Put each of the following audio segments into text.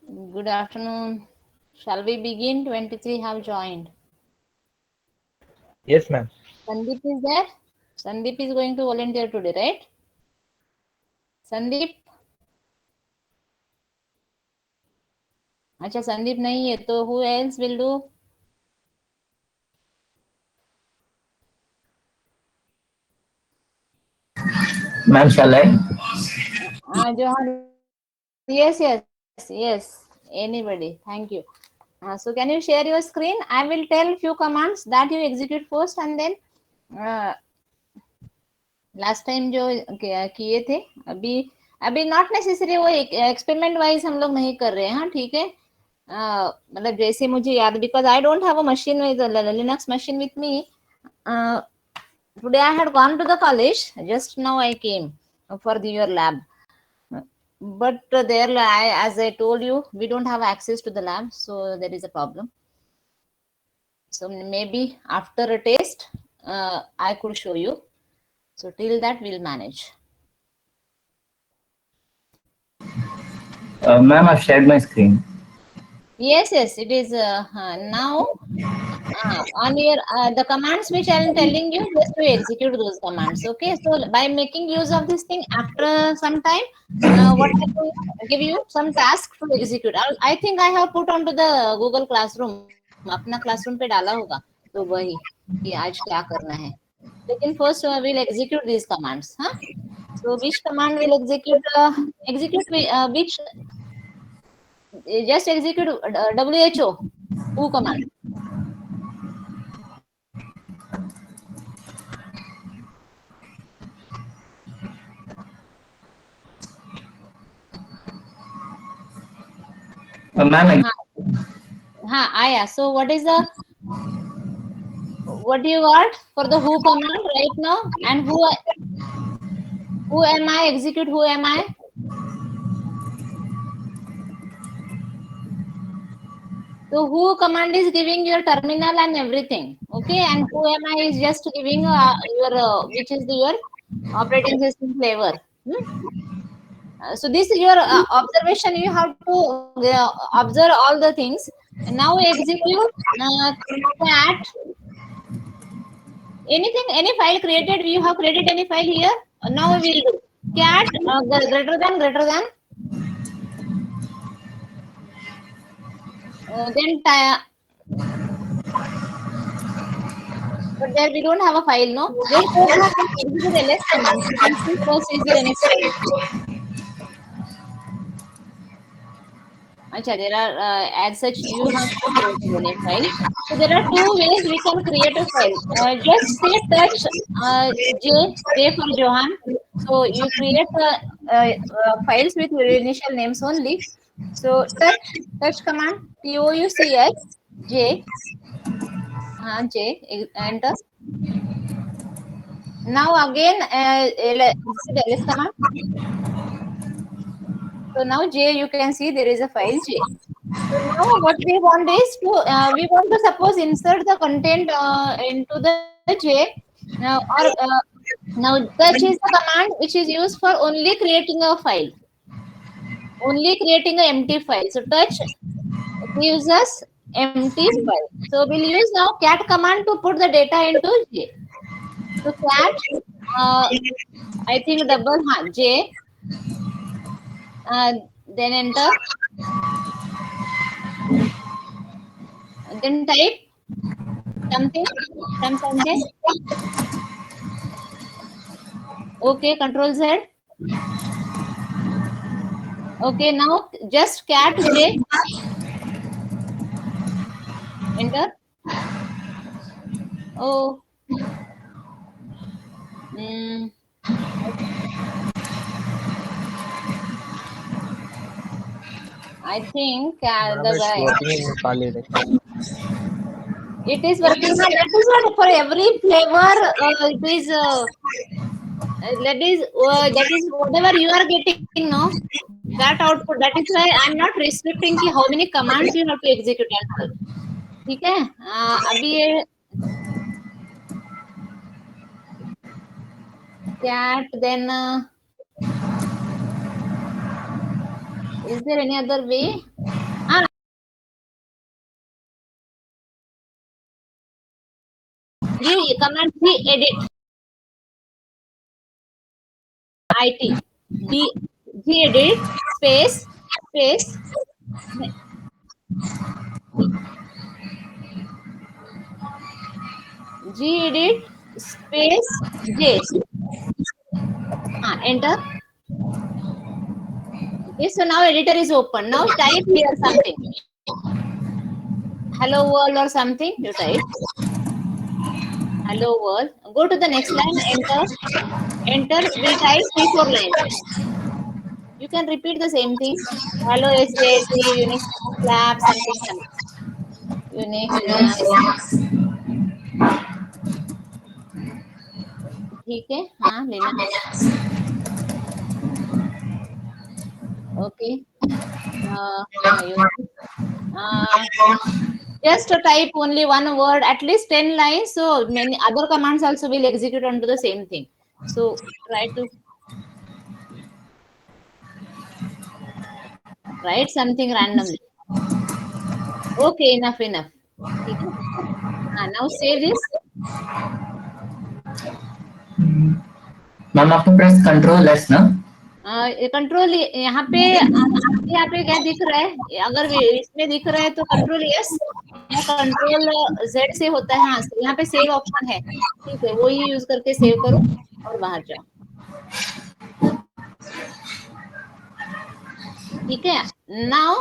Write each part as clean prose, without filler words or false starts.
Good afternoon. Shall we begin? 23 have joined. Yes, ma'am. Sandeep is there? Sandeep is going to volunteer today, right? Sandeep? अच्छा संदीप नहीं है तो who else will do? Ma'am, shall I? Johan. Yes. Anybody. Thank you. So can you share your screen? I will tell few commands that you execute first and then last time जो किए थे अभी अभी not necessary वो experiment wise हम लोग नहीं कर रहे हैं. हाँ ठीक है. मतलब जैसे मुझे याद because I don't have a machine with Linux machine with me. Today I had gone to the college. Just now I came for your lab. But there, as I told you, we don't have access to the lab, so there is a problem. So maybe after a test, I could show you. So till that, we'll manage. Ma'am, I've shared my screen. Yes, it is now. On your the commands which I am telling you, just to execute those commands. Okay, so by making use of this thing, after some time, what I will give you some task to execute. I think I have put onto the Google Classroom. अपना classroom पे डाला होगा तो वही कि आज क्या करना है. लेकिन first we'll execute these commands. हाँ. So which command will execute? Which just execute who command. Ma'am, हाँ आया. So what do you got for the who command right now? And who am I? Execute who am I? So who command is giving your terminal and everything. Okay, and who am I is just giving your which is your operating system flavor. So this is your observation. You have to observe all the things. And now execute cat. Anything, any file created. You have created any file here. Now we will do cat greater than. Then but there we don't have a file, no. Just go back and execute ls command. You can see first is there any file. Acha, there are as such you have not created any file. So there are two ways we can create a file. Just say touch J for Johan. So you create files with your initial names only. So touch command touch J enter. Now again execute ls command. So now J, you can see there is a file J. So now what we want is to we want to suppose insert the content into the J. Or now touch is the command which is used for only creating a file, only creating an empty file. So touch gives us empty file. So we'll use now cat command to put the data into J. So cat, I think double J, then enter, then type something, some content. Okay, control Z. Okay, now just cat J, enter. Oh, mm, I think Ma'am, it's working in Nepali. it is working. That is what for every flavor it is. That is whatever you are getting, no, that output. That is why I'm not restricting कि how many commands you have to execute and all. ठीक है. अभी ये cat then is there any other way? Command G edit IT G edit space G edit space J enter. Okay, so now editor is open. Now type here something, hello world or something. You type hello world, go to the next line, enter, we type 3-4 lines. You can repeat the same thing, hello HVAC Unix lab something Unix lab. ठीक है, हाँ लेना, okay, just to type only one word, at least 10 lines, so many other commands also will execute onto the same thing. So try to write something randomly. Okay, enough. ठीक है, now save this. Ma'am आपको press control S ना? Control यहाँ पे आपके यहाँ पे क्या दिख रहा है, अगर इसमें दिख रहा है तो कंट्रोल एस या कंट्रोल जेड से होता है। हाँ, यहाँ पे सेव ऑप्शन है, ठीक है, वो ही यूज करके सेव करो और बाहर जाओ। ठीक है, नाउ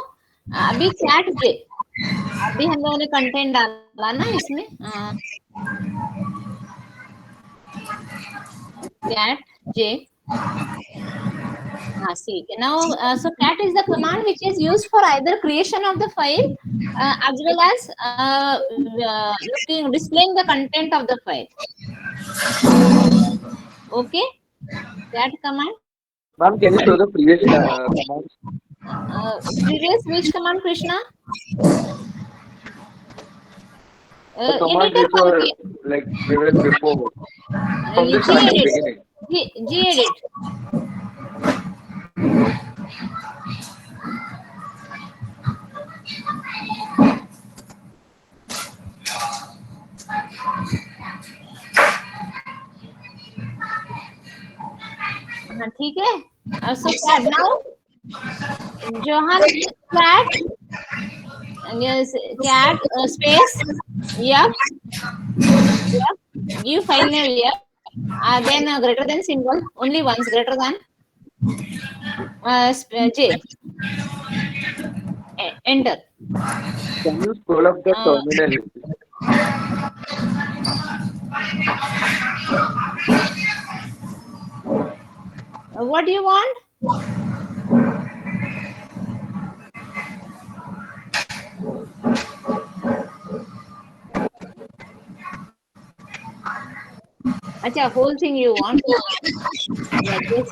अभी चैट पे अभी हम लोगों ने कंटेंट डाला ना इसमें, cat j. See, now so cat is the command which is used for either creation of the file as well as displaying the content of the file. Okay, cat command. Ma'am, can you show the previous commands? Previous which command, Krishna? The command which were like previous before from the starting beginning. Gedit. हाँ ठीक है, so now Johan cat space yep give file name yep then greater than symbol only once greater than j enter. Can you scroll up the terminal? What do you want? अच्छा, whole thing you want? Yeah, yes,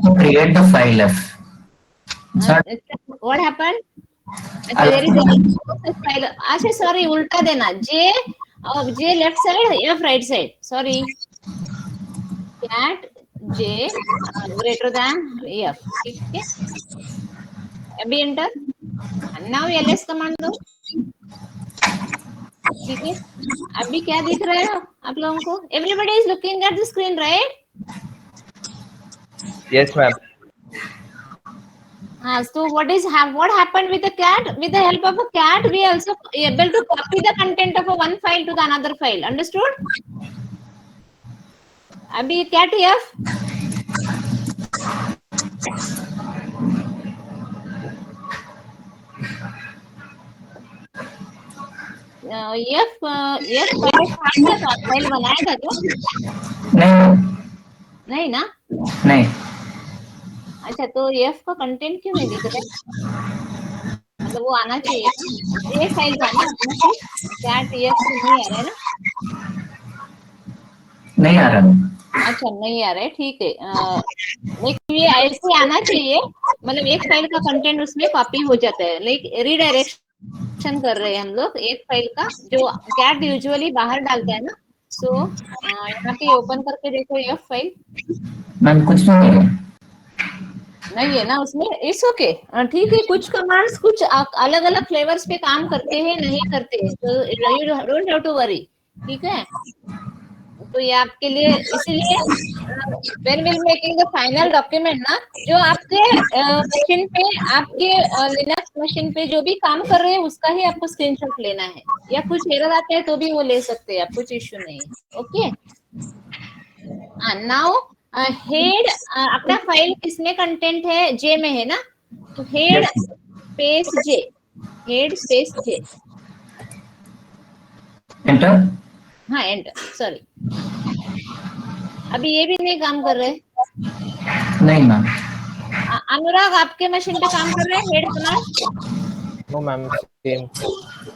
to create the file F. What happened? There is a file. अच्छा, sorry, उल्टा देना, J left side, F right side. Sorry, cat J greater than F. ठीक है, अभी enter. Now ls command दो, ठीक है, अभी क्या दिख रहा है आप लोगों को? Everybody is looking at the screen, right? Yes, ma'am. So what happened with the cat? With the help of a cat, we also able to copy the content of a one file to the another file. Understood? Abhi cat F. F file बनाया था क्या? नहीं ना? नहीं। अच्छा, तो F का content क्यों नहीं दिख रहा है? मतलब वो आना चाहिए, ये फाइल था ना, cat F नहीं आ रहा है ना? नहीं आ रहा। अच्छा, नहीं आ रहा है, ठीक है, लेकिन ये ऐसे आना चाहिए, मतलब एक फाइल का कंटेंट उसमें कॉपी हो जाता है, लाइक रीडायरेक्शन कर रहे हैं हम लोग एक फाइल का, जो कैट यूजुअली बाहर डालता है ना, सो यहाँ पे ओपन करके देखो ये फाइल मैम कुछ तो नहीं है। नहीं है ना उसमें, इट्स ओके, ठीक है। कुछ कमांड्स कुछ अलग अलग फ्लेवर्स पे काम करते हैं, नहीं करते हैं, तो you don't have to worry, ठीक है। तो ये आपके लिए, इसीलिए when will making the final document ना, जो आपके मशीन पे, आपके लिनक्स मशीन पे जो भी काम कर रहे हैं उसका ही आपको स्क्रीनशॉट लेना है, या कुछ एरर आता है तो भी वो ले सकते हैं आप, कुछ इश्यू नहीं है। ओके, नाउ हेड, अपना फाइल किसमें कंटेंट है, जे में है ना, तो हेड Yes. स्पेस जे, हेड स्पेस जे, एंटर। हाँ एंटर, सॉरी अभी ये भी नहीं काम कर रहे। नहीं मैम। अनुराग आपके मशीन पे काम कर रहे हैं head command? No ma'am, same.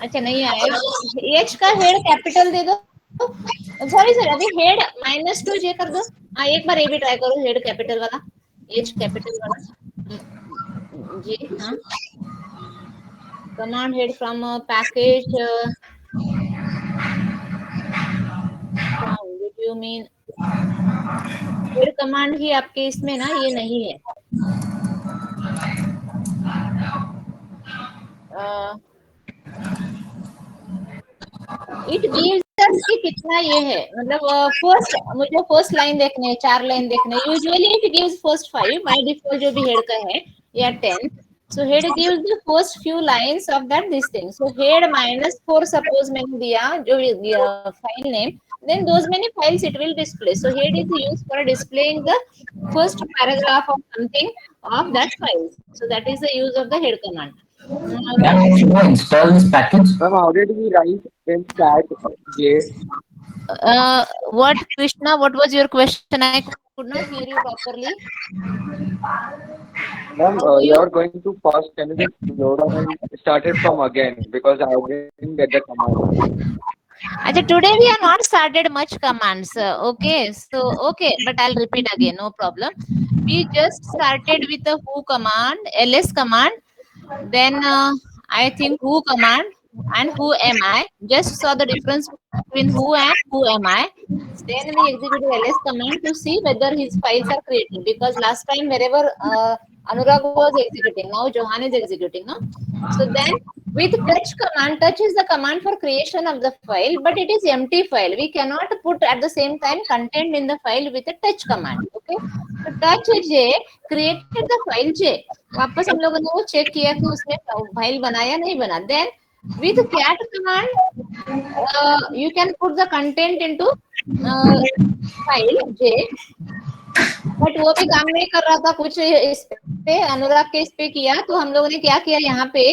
अच्छा नहीं आया, एच का हेड कैपिटल दे दो, सॉरी सर अभी हेड -2 जे कर दो। हाँ एक बार ये भी ट्राई करो, हेड कैपिटल वाला, एच कैपिटल वाला जी, हाँ command head from package, what you mean, head command ही आपके इसमें ना ये नहीं है। इट गिव्स अस कि कितना ये है, मतलब फर्स्ट, मुझे फर्स्ट लाइन देखने है, 4 लाइन देखने है, usually it gives first 5 by default जो भी हेड का है, या 10, so head gives the first few lines of that this thing, so head -4 suppose मैंने दिया जो file name, then those many files it will display, so head is used for displaying the first paragraph of something of that file, so that is the use of the head command. Ma'am, if you install this package, Ma'am, how did we write in chat J? What Krishna, what was your question? I could not hear you properly. Ma'am, How do you you? are going to pause. Can you just slow down and start it from again because I didn't get the command. Achha, today we are not started much commands. Okay, so okay, but I'll repeat again, no problem. We just started with the who command, ls command, then I think who command and who am I. Just saw the difference between who and who am I. Then we executed ls command to see whether his files are created, because last time wherever Anurag was executing, now Johan is executing, no? So then with touch command, touch is the command for creation of the file, but it is empty file. We cannot put at the same time content in the file with a touch command. Okay, so touch j created the file j. वापस हम लोगों ने वो check किया कि उसमें file बना या नहीं बना. Then with cat command you can put the content into file j, but वो भी काम नहीं कर रहा था कुछ इस पे, अनुराग के इस पे किया, तो हम लोगों ने क्या किया, यहाँ पे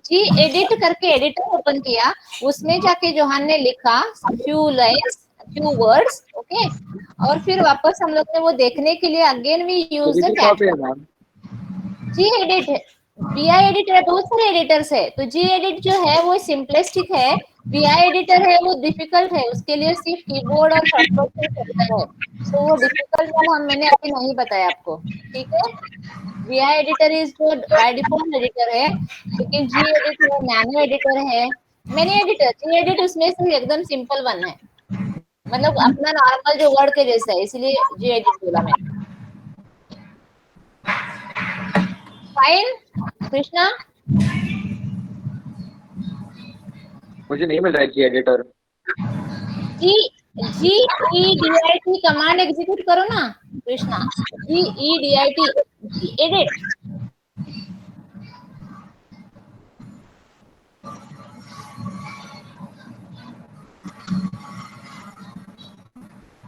जी एडिट करके एडिटर ओपन किया, उसमें जाके जोहान ने लिखा few lines, few words, okay, और फिर वापस हम लोग ने वो देखने के लिए again we use the cat G edit. VI editor है, बहुत सारे एडिटर्स है, तो जी एडिट जो है वो सिंपलिस्टिक है, वीआई एडिटर है वो डिफिकल्ट है, उसके लिए सिर्फ कीबोर्ड और शॉर्टकट से चलता है, तो वो डिफिकल्ट वाला मैंने अभी नहीं बताया आपको, ठीक है। वीआई एडिटर इज जो बाय डिफॉल्ट एडिटर है, लेकिन जी एडिटर नैनो एडिटर है, मैनी एडिटर, जी एडिट उसमें से एकदम सिंपल वन है, मतलब अपना नॉर्मल जो वर्ड के जैसा है, इसलिए जी एडिट बोला मैंने। फाइन कृष्णा, मुझे नहीं मिल रहा है जी एडिटर। जी G E D I T command execute करो ना Krishna, G E D I T edit,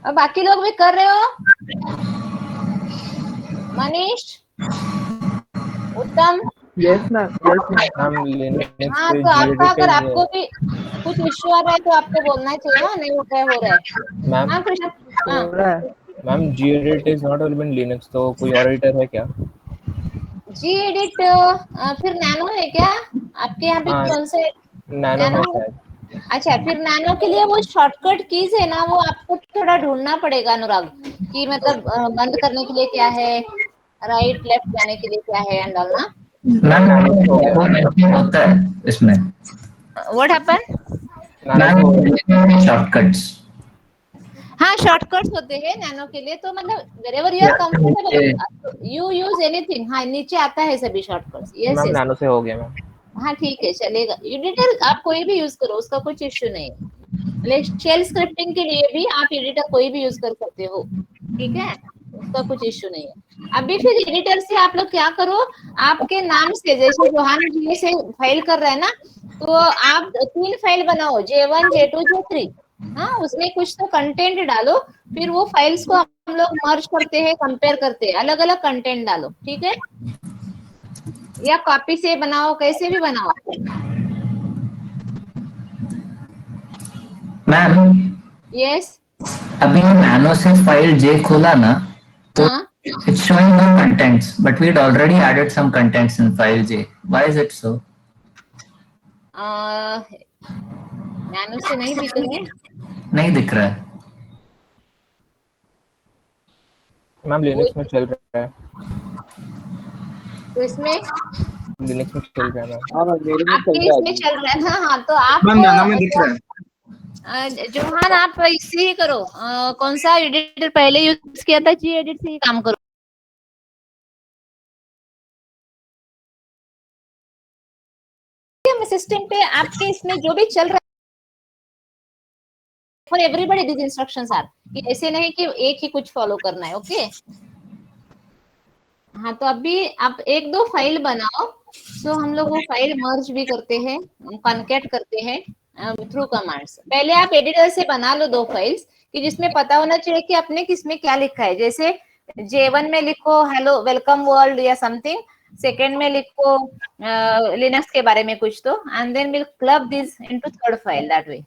अब बाकी लोग भी कर रहे हो, मनीष, उत्तम, यस मैम, हम लिनक्स हाँ, पे तो आपका अगर gedit आपको भी कुछ इश्यू आ रहा है तो आपको बोलना चाहिए, हाँ नहीं हो रहा है, मैम हाँ कृष्णा, हाँ ma'am gedit is not available in Linux, तो कोई और एडिटर है क्या? जी एडिट फिर नैनो है क्या आपके यहाँ पे, हाँ, कौन से नैनो है शायद। अच्छा, फिर नैनो के लिए वो शॉर्टकट कीज है ना, वो आपको थोड़ा ढूंढना पड़ेगा अनुराग, कि मतलब बंद करने के लिए क्या है, राइट लेफ्ट जाने के लिए क्या है, एंड ऑल ना। मैम होता है इसमें। What happen? मैम शॉर्टकट्स हाँ शॉर्टकट्स होते हैं नैनो के लिए, तो मतलब wherever you are comfortable you use anything। हाँ नीचे आता है सभी shortcuts. Yes ma'am yes nano से हो गया मैम। हाँ ठीक है चलेगा। एडिटर आप कोई भी यूज करो, उसका कुछ इश्यू नहीं है। मतलब शेल स्क्रिप्टिंग के लिए भी आप एडिटर कोई भी यूज कर सकते हो, ठीक है, उसका कुछ इश्यू नहीं है। अभी फिर एडिटर से आप लोग क्या करो, आपके नाम से, जैसे जोहान जी से फाइल कर रहे हैं ना, तो आप 3 फाइल बनाओ, J1 J2 J3। हाँ उसमें कुछ तो कंटेंट डालो, फिर वो फाइल्स को हम लोग मर्ज करते हैं, कंपेयर करते हैं, अलग अलग कंटेंट डालो, ठीक है, या कॉपी से बनाओ, कैसे भी बनाओ। मैम यस अभी नैनो से फाइल जे खोला ना, तो हाँ it's showing no contents, but we'd already added some contents in file J. Why is it so? Nano से नहीं दिख रहे हैं। नहीं दिख रहा है। मैम लिनक्स में चल रहा है, तो इसमें लिनक्स में चल रहा है मैम। हाँ मैम मेरे में चल आपके रहा है इसमें अभी। चल रहा है ना, हाँ तो आप मैम नैनो में दिख रहा है। जोहान आप इससे ही करो, कौन सा एडिटर पहले यूज किया था, जी एडिट से ही काम करो। सिस्टम पे आपके इसमें जो भी चल रहा है, for everybody this instructions are, कि ऐसे नहीं कि एक ही कुछ फॉलो करना है, ओके। हाँ तो अभी आप 1-2 फाइल बनाओ, सो हम लोग वो फाइल मर्ज भी करते हैं, कॉन्केट करते हैं थ्रू कमांड्स। पहले आप एडिटर से बना लो 2 फाइल्स, कि जिसमें पता होना चाहिए कि आपने किसमें क्या लिखा है। जैसे J1 में लिखो हेलो वेलकम वर्ल्ड या समथिंग, सेकेंड में लिखो लिनक्स के बारे में कुछ तो, and then will club this into third file that way.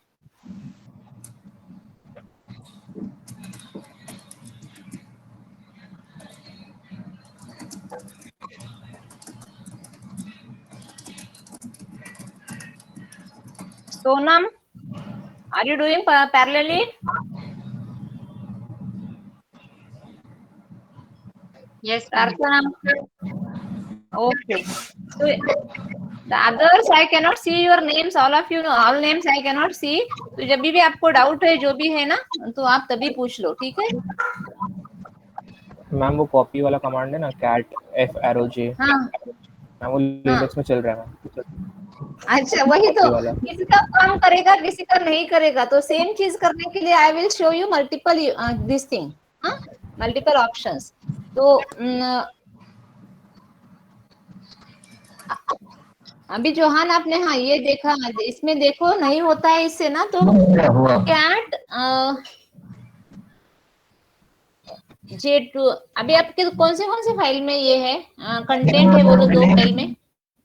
Sonam, are you doing parallelly? Yes, Archana. Okay. So the others I cannot see your names, all of you know, all names I cannot see. तो जब भी आपको doubt है जो भी है ना, तो आप तभी पूछ लो, ठीक है। मैम वो कॉपी वाला कमांड है ना, कैट एफ एरो जे, हाँ मैम वो लिनक्स में चल रहा है मैम। अच्छा वही तो, कॉपी वाला। किसी का काम करेगा किसी का नहीं करेगा, तो सेम चीज करने के लिए आई will show you multiple this thing, हाँ मल्टीपल ऑप्शंस। तो अभी जोहान आपने हाँ ये देखा, इसमें देखो नहीं होता है इससे ना, तो हुआ कैट J2। अभी आपके कौन से फाइल में ये है कंटेंट है, बोलो 2 फाइल में,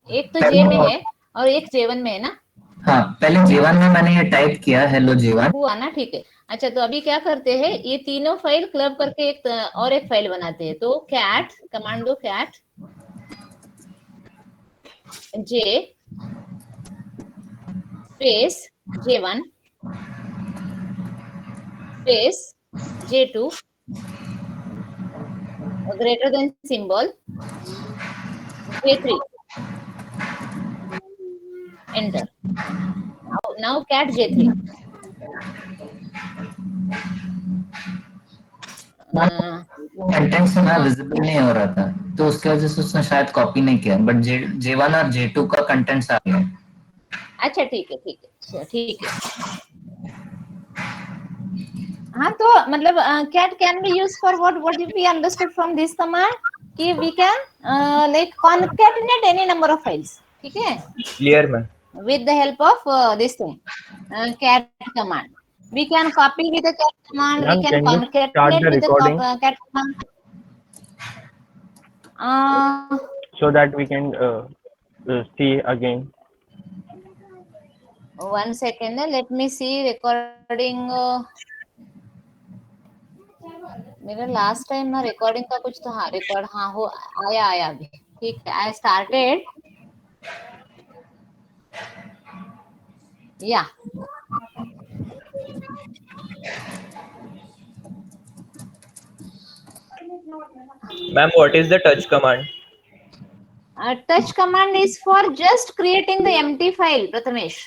एक तो J में है और एक J1 में है ना। हाँ पहले J1 में मैंने ये टाइप किया हेलो J1 हुआ ना, ठीक है। अच्छा तो अभी क्या करते हैं, ये तीनों फाइल क्लब करके एक और एक फाइल बनाते हैं। तो कैट कमांड दो, cat J space J1 space J2 greater than symbol J3, enter। now cat J3 content से ना विजिबल नहीं हो रहा था, तो उसकी वजह से उसने शायद कॉपी नहीं किया, बट J1 और J2 का कंटेंट्स आ गया। अच्छा ठीक है ठीक है ठीक है। हाँ तो मतलब cat can be used for what if we understood from this command, कि we can like concatenate any number of files, ठीक है, clear ma'am. with the help of this thing cat command we can copy with the cat command, we Ma'am, can can you start concatenate the with the recording cat command so that we can see again? one second let me see recording मेरा last time ना recording का कुछ तो हाँ record हाँ हो आया अभी, ठीक है। आई स्टार्टेड या Ma'am, what is the touch command? touch command is for just creating the empty file, Prathamesh.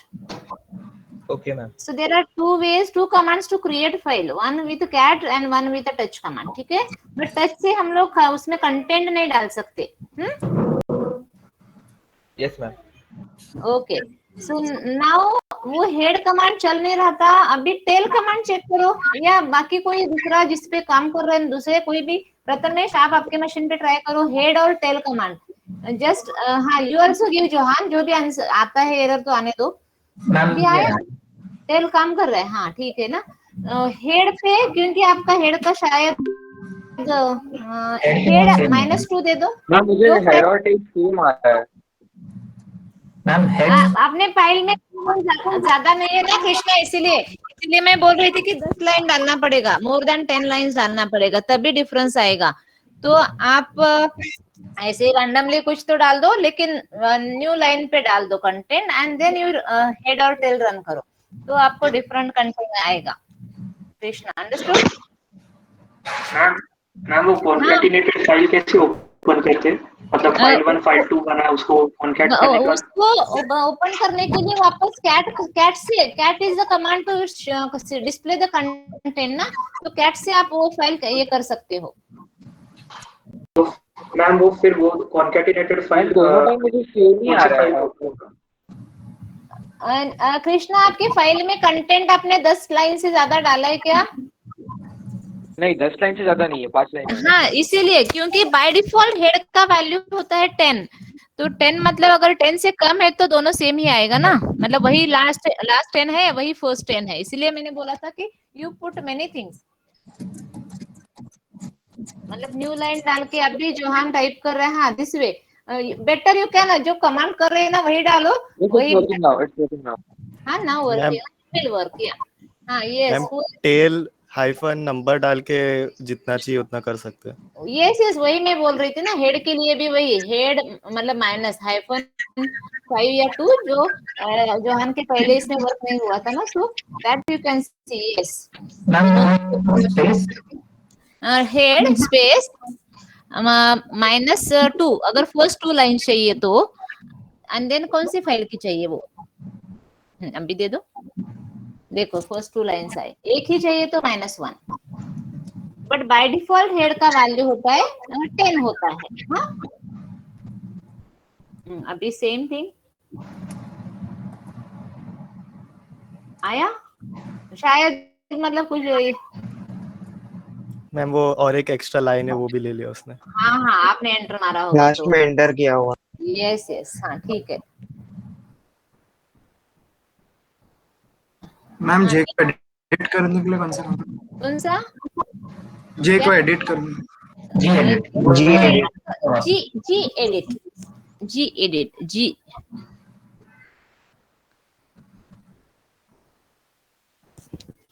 Okay, ma'am. So there are two commands to create file, one with cat and one with a touch command, ठीक है? But touch से हम लोग उसमें content नहीं डाल सकते, Yes, ma'am. Okay. So now वो हेड कमांड चल नहीं रहा था, अभी टेल कमांड चेक करो, या बाकी कोई दूसरा जिस पे काम कर रहे हैं दूसरे कोई भी. प्रथमेश आप आपके मशीन पे ट्राई करो हेड और टेल कमांड. जस्ट हाँ, यू आल्सो गिव जोहान, जो भी आंसर आता है एरर तो आने दो. मैम भी आया, टेल काम कर रहा है, हाँ ठीक है ना. हेड पे क्योंकि आपका हेड का शायद हेड -2 दे दो. मैम मुझे दो हेड और टेल सेम आ रहा है. मैम हेड आपने फाइल में ज्यादा नहीं है ना कृष्णा, इसीलिए मैं बोल रही थी कि 10 लाइन डालना पड़ेगा, मोर देन 10 लाइंस डालना पड़ेगा, तभी डिफरेंस आएगा. तो आप ऐसे रैंडमली कुछ तो डाल दो, लेकिन न्यू लाइन पे डाल दो content and then you head और टेल रन करो, तो आपको डिफरेंट कंटेंट आएगा. कृष्णा अंडरस्टूड? मैम वो कॉन्कैटिनेटेड फाइल कैसे ओपन करते हैं? मतलब फाइल 1 फाइल 2 बना उसको कॉन्कैट करने का. उसको ओपन करने के लिए वापस cat is the command to display the content ना, तो कैट से आप वो फाइल ये कर सकते हो. तो मैम वो फिर वो कॉन्कैटिनेटेड फाइल दोनों टाइम मुझे सेम ही आ रहा है. कृष्णा आपके फाइल में कंटेंट आपने 10 लाइन से ज्यादा डाला है क्या? नहीं 10 लाइन से ज्यादा नहीं है, 5 लाइन. हाँ, इसीलिए क्योंकि बाय डिफॉल्ट हेड का वैल्यू होता है 10, तो 10 मतलब अगर 10 से कम है तो दोनों सेम ही आएगा ना, मतलब वही लास्ट 10 है, वही फर्स्ट 10 है, इसीलिए मैंने बोला था कि यू पुट मेनी थिंग्स. मतलब न्यू लाइन डाल के अभी जो हम टाइप कर रहे हैं, हाँ this way better you can, जो कमांड कर रहे हैं ना वही डालो, वही. हाँ ना वर्क या हाँ यस टेल हाइफन नंबर डाल के जितना चाहिए उतना कर सकते हैं. यस वही मैं बोल रही थी ना, हेड के लिए भी वही हेड मतलब माइनस -5 या 2, जो हम के पहले इसमें वर्क नहीं हुआ था ना, so that you can see. Yes space head space -2 अगर फर्स्ट 2 लाइन चाहिए तो, एंड देन कौन सी फाइल की चाहिए वो अभी दे दो. देखो फर्स्ट 2 लाइन्स आए, एक ही चाहिए तो -1, बट बाय डिफॉल्ट हेड का वैल्यू होता है 10 होता है. हाँ अभी सेम थिंग आया शायद, मतलब कुछ. मैम वो और एक एक्स्ट्रा लाइन है वो भी ले लिया उसने. हाँ आपने एंटर मारा होगा लास्ट में एंटर किया हुआ. यस हाँ ठीक है. मैम जे को एडिट करने के लिए कौन सा कौन सा? जे को एडिट करने? जी edit.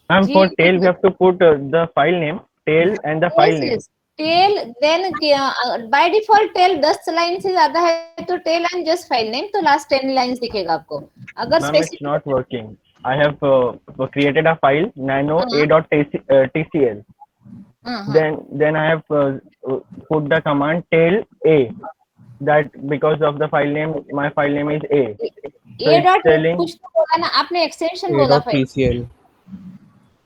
Ma'am, for tail we have to put the file name, tail and the file name. Tail then by default tail 10 line से ज्यादा है तो tail and just file name, तो लास्ट 10 लाइंस दिखेगा आपको. अगर Ma'am, it's not working. I have created a file nano a.tcl. Then I have put the command tail a, that because of the file name, my file name is a. So a it's dot telling कुछ तो बोला ना आपने, extension बोला file, a.tcl.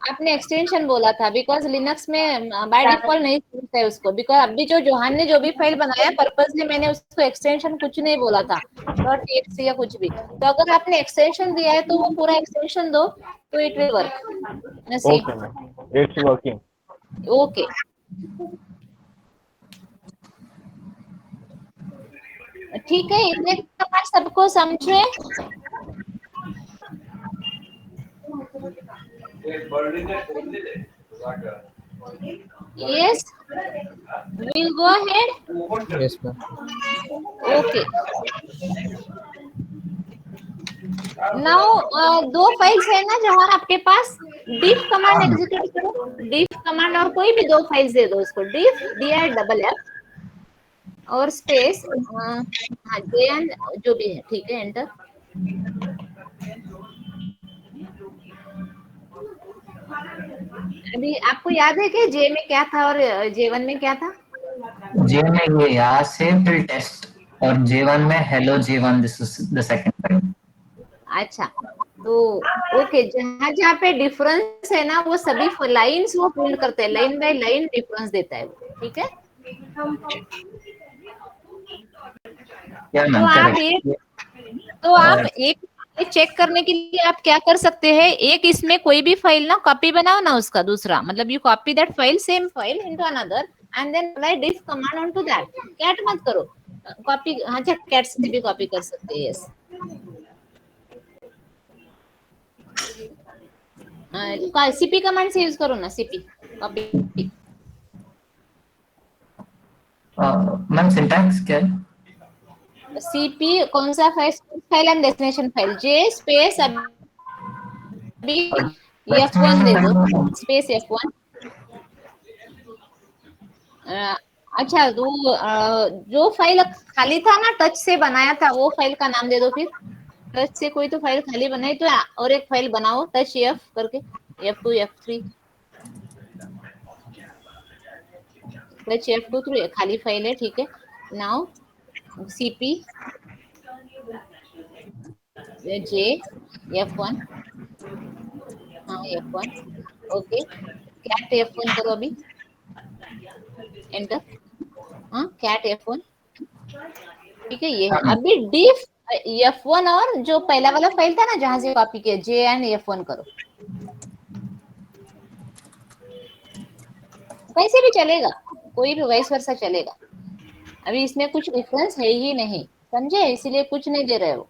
आपने extension बोला था, because Linux में बाय डिफॉल्ट नहीं चलता है उसको, बिकॉज अभी जो जोहान ने जो भी फाइल बनाया पर्पसली मैंने उसको एक्सटेंशन कुछ नहीं बोला था .txt या कुछ भी, तो अगर आपने एक्सटेंशन दिया है तो वो पूरा एक्सटेंशन दो तो it will work. Okay, ma'am. It's working. Okay ठीक है, इतने कमांड सबको समझे. Yes, we'll go ahead. Yes, ma'am. Okay. Now दो फाइल्स है ना जहाँ आपके पास, diff कमांड एग्जीक्यूट करो, diff कमांड और कोई भी 2 फाइल्स दे दो उसको, diff dir और स्पेस हाँ जे जो भी है, ठीक है एंटर. अभी आपको याद है कि जे में क्या था और J1 में क्या था? जे में ये यहाँ से फिर टेस्ट, और J1 में hello J1, this is the second file. अच्छा, तो ओके, जहाँ जहाँ पे डिफरेंस है ना वो सभी लाइंस वो प्रिंट करते हैं, लाइन बाय लाइन डिफरेंस देता है वो, ठीक है। या तो मैम आप करेक्ट। एक चेक करने के लिए आप क्या कर सकते हैं, एक इसमें कोई भी फाइल ना कॉपी बनाओ ना उसका दूसरा, मतलब you copy that file, same file into another and then apply diff command on to that. Cat मत करो, कॉपी, अच्छा कैट से भी कॉपी कर सकते हैं, यस। सीपी कमांड से यूज करो ना, सीपी कॉपी। मैम सिंटैक्स क्या है? सीपी कौन सा file, file and destination file, J space अभी F1 दे दो, स्पेस F1। अच्छा जो फाइल खाली था ना, टच से बनाया था, वो फाइल का नाम दे दो फिर। टच से कोई तो फाइल खाली बनाई तो और एक फाइल बनाओ टच F करके, F2 F3 टच F2 3 खाली फाइल है, ठीक है। नाउ सीपी जे F1, हाँ F1, ओके। कैट F1 करो अभी, एंटर। हाँ कैट F1, ठीक है। ये है अभी diff F1 और जो पहला वाला फाइल था ना जहां से कॉपी किया, जे एंड F1 करो, वैसे भी चलेगा, कोई भी वाइस वर्सा चलेगा। अभी इसमें कुछ डिफरेंस है ही नहीं, समझे, इसीलिए कुछ नहीं दे रहे हो।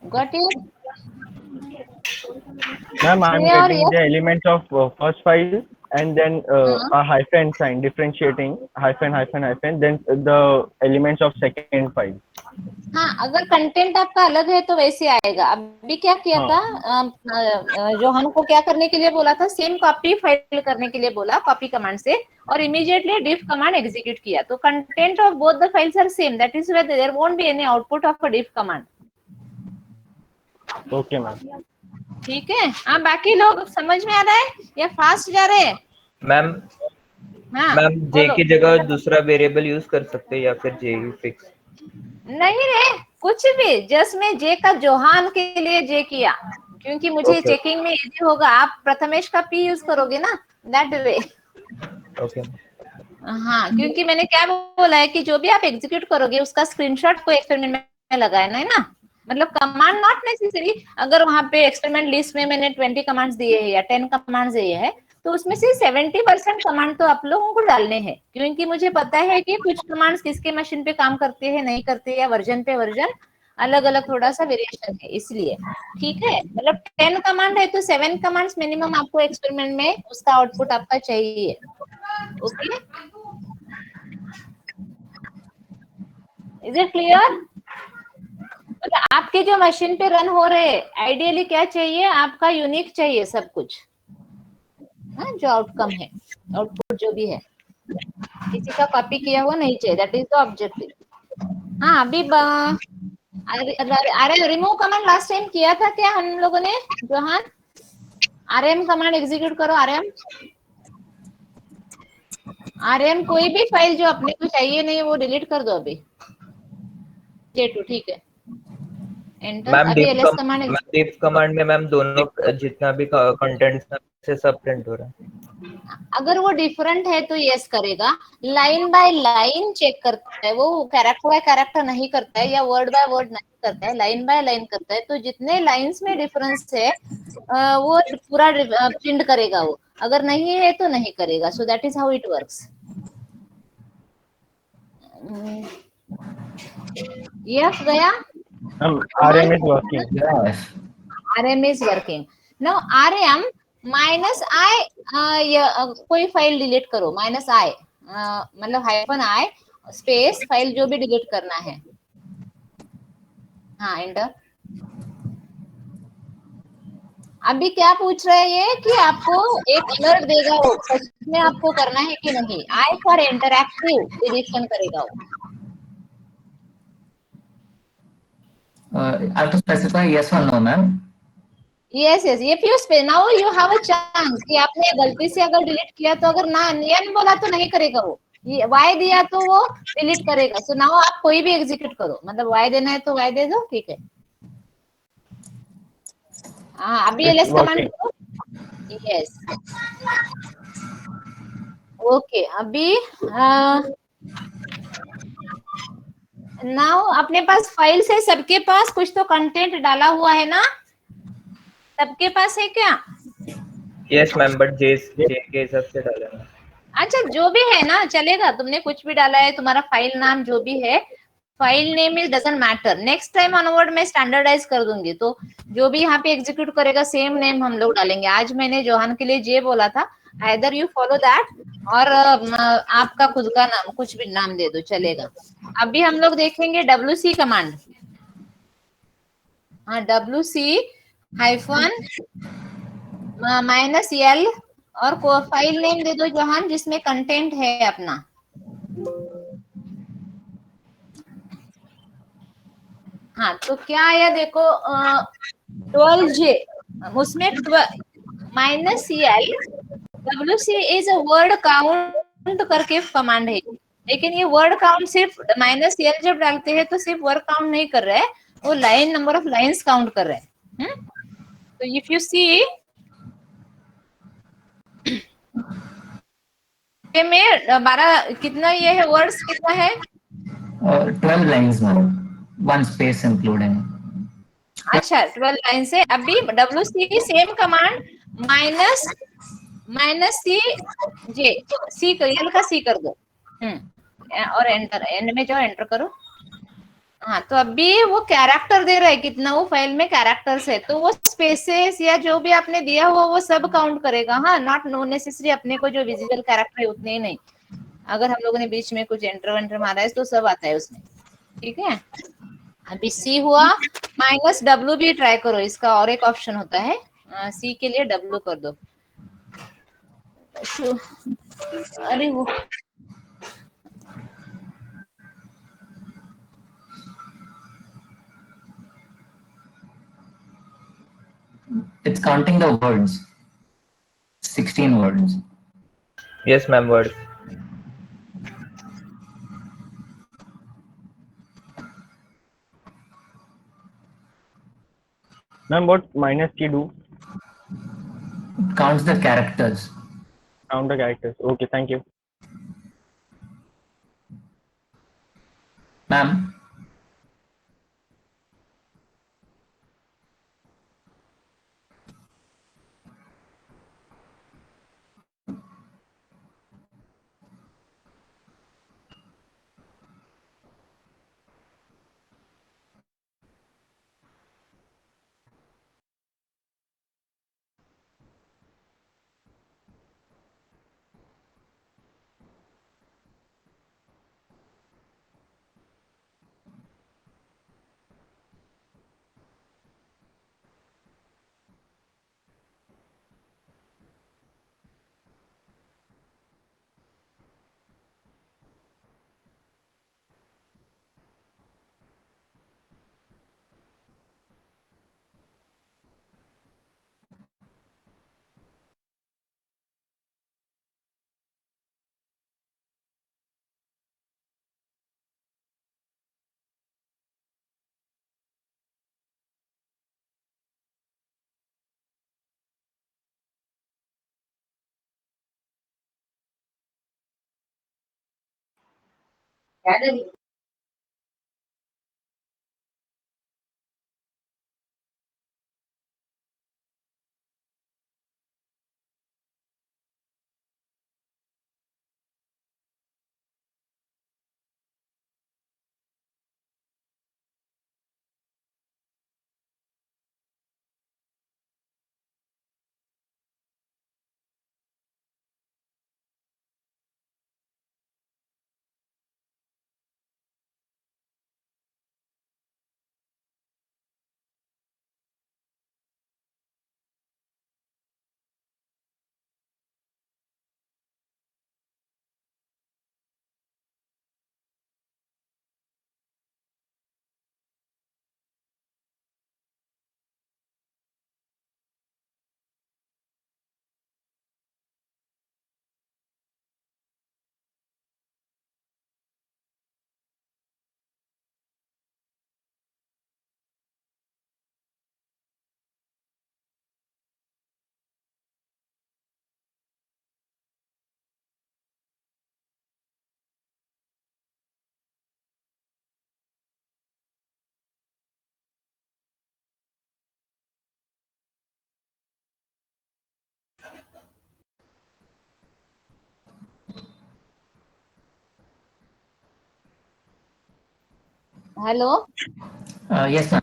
Got it? Ma'am, I'm और getting the elements of first file and then a hyphen sign differentiating hyphen, then the elements of second file. हाँ, अगर कंटेंट आपका अलग है तो वैसे आएगा। अभी क्या किया था, जो हमको क्या करने के लिए बोला था, सेम कॉपी फाइल करने के लिए बोला कॉपी कमांड से, और इमीडिएटली diff कमांड एग्जीक्यूट किया, तो content of both the files are same, that is why there won't be any output of a diff command. Okay, ma'am. ठीक है। हाँ, बाकी लोग समझ में आ रहा है या फास्ट जा रहे हैं? मैम हाँ मैम जे बोलो। की जगह दूसरा वेरिएबल यूज कर सकते हैं या फिर जे ही फिक्स? नहीं रे, कुछ भी, जस्ट मैं जे का जोहान के लिए जे किया, क्योंकि मुझे Okay. चेकिंग में इजी होगा। आप प्रथमेश का पी यूज करोगे ना, दैट वे। ओके हाँ, क्योंकि मैंने क्या बोला है कि जो भी आप एग्जीक्यूट करोगे उसका स्क्रीनशॉट को एक्सपेरिमेंट में लगाना है ना, मतलब कमांड नॉट नेसेसरी। अगर वहां पे एक्सपेरिमेंट लिस्ट में मैंने 20 कमांड्स दिए हैं या 10 कमांड्स दिए हैं, तो उसमें से 70% कमांड तो आप लोगों को डालने हैं, क्योंकि मुझे पता है कि कुछ कमांड्स किसके मशीन पे काम करते हैं नहीं करते, या वर्जन पे वर्जन अलग अलग थोड़ा सा वेरिएशन है, इसलिए। ठीक है, मतलब 10 कमांड है तो 7 कमांड्स मिनिमम आपको एक्सपेरिमेंट में उसका आउटपुट आपका चाहिए। Okay, is it clear? मतलब आपके जो मशीन पे रन हो रहे हैं, आइडियली क्या चाहिए आपका, यूनिक चाहिए सब कुछ, हाँ, जो आउटकम है, आउटपुट जो भी है, किसी का कॉपी किया हुआ नहीं चाहिए, दैट इज द ऑब्जेक्टिव। हाँ, अभी अरे रिमूव कमांड लास्ट टाइम किया था क्या हम लोगों ने, जोहान? आरएम कमांड एग्जीक्यूट करो, आरएम कोई भी फाइल जो अपने को चाहिए नहीं वो डिलीट कर दो अभी, J2, ठीक है। एंटर। मैम अभी एलएस कमांड diff कमांड में मैम दोनों जितना भी कंटेंट से सब प्रिंट हो रहा है। अगर वो डिफरेंट है तो यस करेगा, लाइन बाय लाइन चेक करता है वो, कैरेक्टर बाय कैरेक्टर नहीं करता है या वर्ड बाय वर्ड नहीं करता है, लाइन बाय लाइन करता है। तो जितने लाइंस में डिफरेंस है वो पूरा प्रिंट करेगा वो, अगर नहीं है तो नहीं करेगा। सो that is how it works. Yes गया? RM is working. Yes. RM is working. Now RM -i कोई फाइल डिलीट करो, -i मतलब -i स्पेस फाइल जो भी डिलीट करना है। हाँ, एंटर। अभी क्या पूछ रहा है ये कि आपको एक अलर्ट देगा वो, सच में आपको करना है कि नहीं। आई फॉर इंटरएक्टिव डिलीशन करेगा वो। I have to specify yes or no, ma'am. Yes yes, if you now you have a chance कि आपने गलती से अगर डिलीट किया तो, अगर ना एन बोला तो नहीं करेगा वो, वाई दिया तो वो डिलीट करेगा। सो नाउ आप कोई भी एग्जीक्यूट करो, मतलब वाई देना है तो वाई दे दो, ठीक है। हाँ अभी It's ls कमांड working. करो। यस ओके अभी नाउ अपने पास फाइल्स है, सबके पास कुछ तो कंटेंट डाला हुआ है ना, सबके पास है क्या? यस मैम, बट जे के हिसाब से डाला है। अच्छा जो भी है ना चलेगा, तुमने कुछ भी डाला है, तुम्हारा फाइल नाम जो भी है, file name is doesn't matter. Next time onward मैं स्टैंडर्डाइज कर दूंगी, तो जो भी यहाँ पे एग्जीक्यूट करेगा सेम नेम हम लोग डालेंगे। आज मैंने जोहान के लिए जे बोला था, आइदर यू फॉलो दैट और आपका खुद का नाम कुछ भी नाम दे दो चलेगा। अभी हम लोग देखेंगे WC कमांड। हाँ WC हाइफन -L और फाइल नेम दे दो जोहान जिसमें कंटेंट है अपना। हाँ तो क्या आया देखो 12J, उसमें -L WC is a word count करके कमांड है, लेकिन ये वर्ड काउंट सिर्फ -L जब डालते हैं तो सिर्फ वर्ड काउंट नहीं कर रहा है, वो line number of lines count कर रहा है। तो इफ यू सी में 12 कितना ये है वर्ड्स कितना है? 12 लाइन्स में, 1 स्पेस इंक्लूडिंग। अच्छा 12 लाइन से। अभी WC same command -C C L का सी कर दो। और एंटर, एंड में जाओ एंटर करो। हाँ तो अभी वो कैरेक्टर दे रहा है कितना, वो फाइल में कैरेक्टर्स है, तो वो स्पेसेस या जो भी आपने दिया हुआ वो सब काउंट करेगा। हाँ नॉट नो नेसेसरी अपने को जो विजिबल कैरेक्टर है उतने ही नहीं, अगर हम लोगों ने बीच में कुछ एंटर वेंटर मारा है तो सब आता है उसमें। ठीक है अभी सी हुआ, -W भी ट्राई करो, इसका और एक ऑप्शन होता है, सी के लिए W कर दो। अरे वो It's counting the words. 16 words. Yes ma'am, word. Ma'am, what -T do? It counts the characters. Count the characters. Okay, thank you. Ma'am, Hello. Yes, ma'am.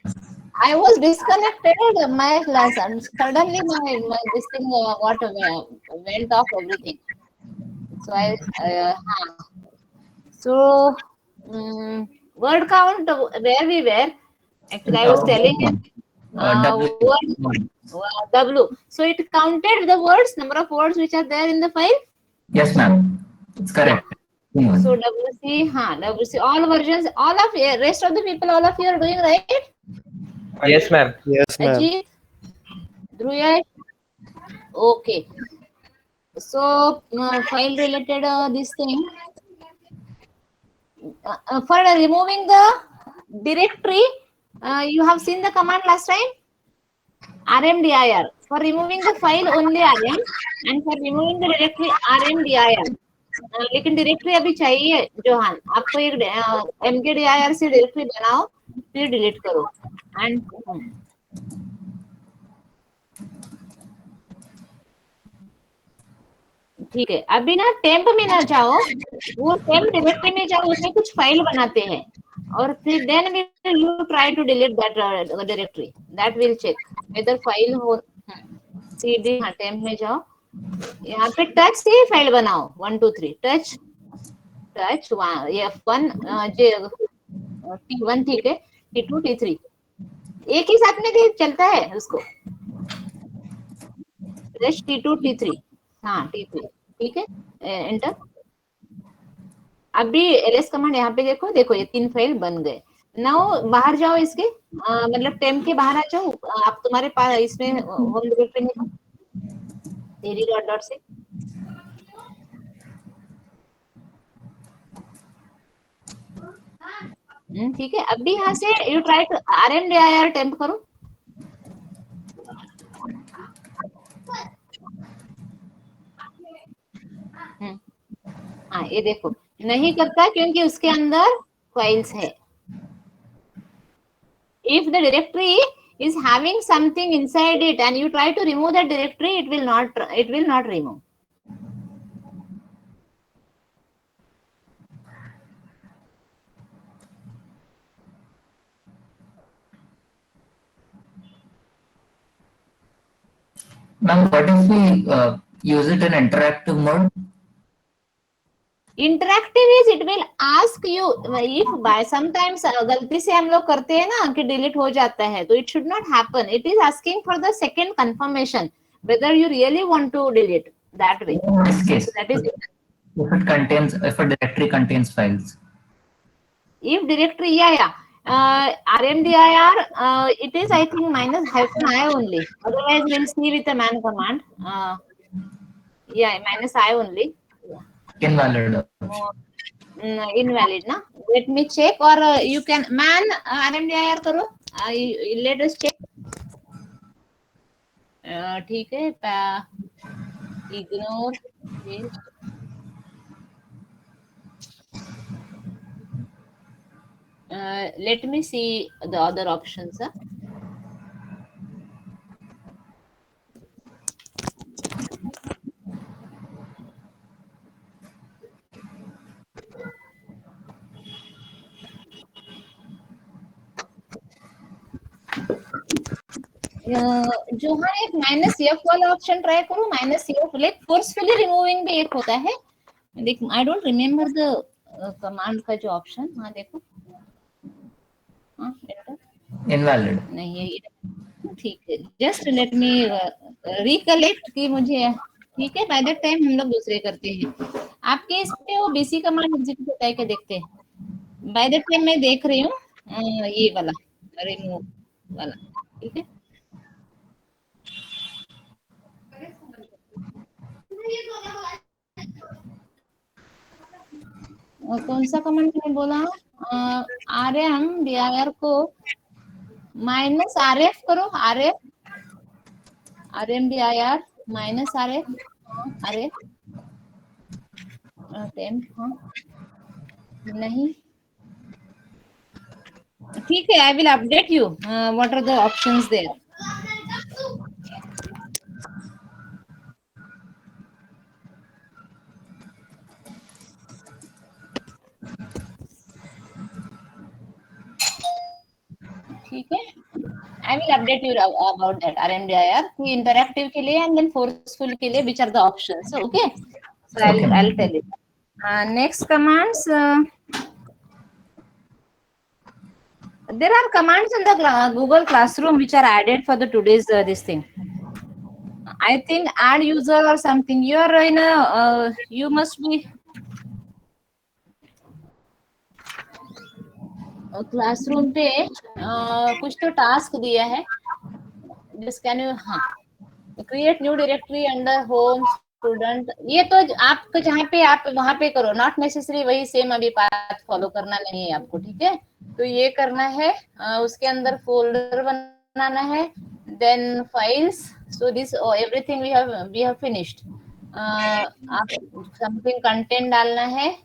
I was disconnected my class and suddenly my this thing went off everything. So so word count where we were. Actually, I was telling him word W. So it counted the words, number of words which are there in the file. Yes, ma'am. It's correct. So WC, WC, all versions, all of rest of the people, all of you are doing right. Yes, ma'am. Yes, ma'am. Ajit, Dhruya, okay. So file related this thing. For removing the directory, you have seen the command last time. RMDIR. For removing the file only RM, and for removing the directory RMDIR. लेकिन directory अभी चाहिए Johan, आपको एक mkdir से directory बनाओ फिर delete करो and ठीक है। अभी ना टेम्प में ना जाओ, वो टेम्प डायरेक्टरी में जाओ, उसमें कुछ फाइल बनाते हैं और फिर then you try to delete that directory, that will check whether file हो। सीडी टेम्प में जाओ, यहाँ पे टच से फाइल बनाओ 1 2 3 टच F1 T1 ठीक है, T2 T3 एक ही साथ में चलता है उसको, T2 T3 T3 ठीक है, एंटर। अभी ls कमांड यहाँ पे देखो ये 3 फाइल बन गए। नाउ बाहर जाओ इसके, मतलब टेम्प के बाहर आ जाओ, आप तुम्हारे पास इसमें होम डायरेक्टरी में तेरी डॉट से ठीक है। अभी यहाँ से you try to RMDIR temp करो, हाँ ये देखो नहीं करता क्योंकि उसके अंदर फाइल्स है। If the directory is having something inside it and you try to remove that directory, it will not remove. Ma'am, what if we use it in interactive mode? Interactive is it will ask you if by sometimes गलती से हम लोग करते हैं ना कि delete हो जाता है, तो it should not happen. It is asking for the second confirmation whether you really want to delete that way. In this case, So that is it. if a directory contains files. If directory, RMDIR, it is I think --i only. Otherwise, we'll see with the man command. -i only. Invalid. Invalid, na? Let me check, or you can man RMDIR करो. Let us check. ठीक है. Ignore. Let me see the other options. जो हाँ एक -f वाला option try करो, -f like forcefully removing भी एक होता है। देख I don't remember the command का जो ऑप्शन, हाँ देखो, इनवैलिड नहीं है, ठीक है। जस्ट लेट मी रिकलेक्ट कि मुझे ठीक है, बाय दैट टाइम हम लोग दूसरे करते हैं। आपके इस पे वो बीसी कमांड एग्जीक्यूट होता है क्या, देखते हैं। बाय दैट टाइम मैं देख रही हूँ ये वाला रिमूव वाला, ठीक है। कौन सा कमांड मैंने बोला, RMDIR को -RF करो, RMDIR -RF RF टेम्प, हाँ नहीं, ठीक है। I will update you what are the options there. update you about that RMDIR कि interactive के लिए and then forceful के लिए which are the options. Okay, so I'll tell you. Next commands. There are commands in the Google Classroom which are added for the today's this thing. I think add user or something. You are in a you must be classroom पे कुछ तो task दिया है. Just can you create new directory under home student. ये तो आपको जहाँ पे आप वहां पे करो, नॉट नेसेसरी वही सेम अभी पाथ फॉलो करना नहीं है आपको. ठीक है, तो ये करना है. उसके अंदर फोल्डर बनाना है, then files. So this everything we have finished. आप समथिंग कंटेंट डालना है.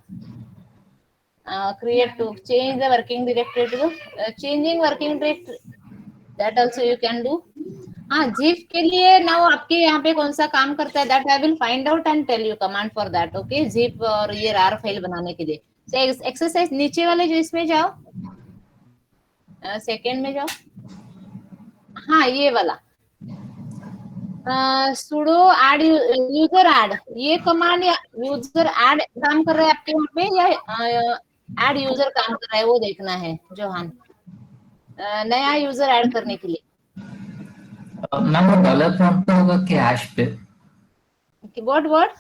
Create to change the working directory to changing working directory, that also you can do. zip के लिए now आपके यहाँ पे कौन सा काम करता है, that I will find out and tell you command for that. Okay, zip और ये rar फाइल बनाने के लिए. so exercise नीचे वाले जो इसमें जाओ, सेकेंड में जाओ. ये वाला sudo add user add, ये कमांड यूजर ऐड काम कर रहा है आपके यहाँ पे या एड यूजर काम कर रहा है, वो देखना है जोहान. नया यूजर ऐड करने के लिए मैम वो डॉलर प्रॉम्प्ट पे होगा कि हैश पे? Keyboard word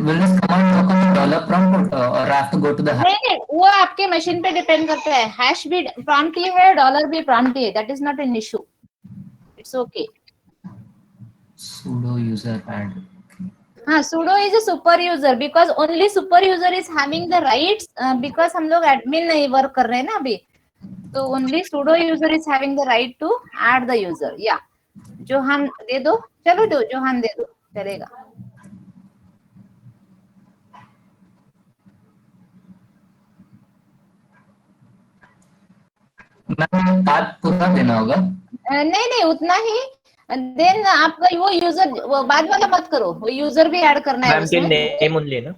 will this command work on the dollar prompt or I have to go to the hash? नहीं, वो आपके मशीन पे डिपेंड करता है. हैश भी प्रॉम्प्ट ही है, डॉलर भी प्रॉम्प्ट ही है. That is not an issue, it's okay. sudo user add. sudo is a super user because only super user is having the rights because हम लोग admin नहीं वर्क कर रहे हैं ना अभी, तो only sudo user is having the right to add the user. जोहान दे दो, चलो दो जोहान दे दो, चलेगा. मैम पाथ पूरा देना होगा? नहीं उतना ही. देन आपका वो यूजर बाद वाला मत करो, वो यूजर भी ऐड करना है उसमें. नेम ओनली ना?